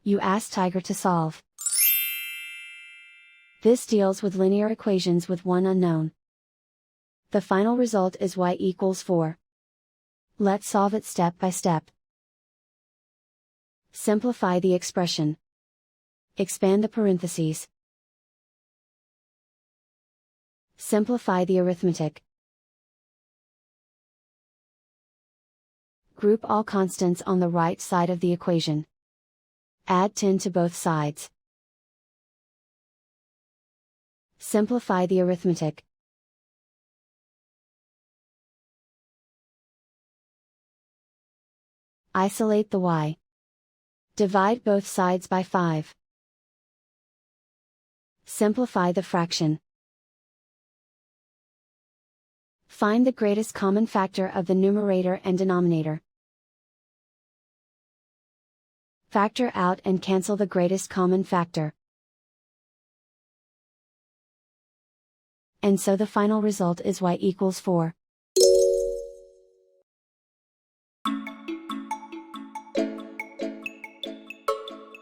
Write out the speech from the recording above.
You ask Tiger to solve. This deals with linear equations with one unknown. The final result is y equals 4. Let's solve it step by step. Simplify the expression. Expand the parentheses. Simplify the arithmetic. Group all constants on the right side of the equation. Add 10 to both sides. Simplify the arithmetic. Isolate the y. Divide both sides by 5. Simplify the fraction. Find the greatest common factor of the numerator and denominator. Factor out and cancel the greatest common factor. And so the final result is y equals 4.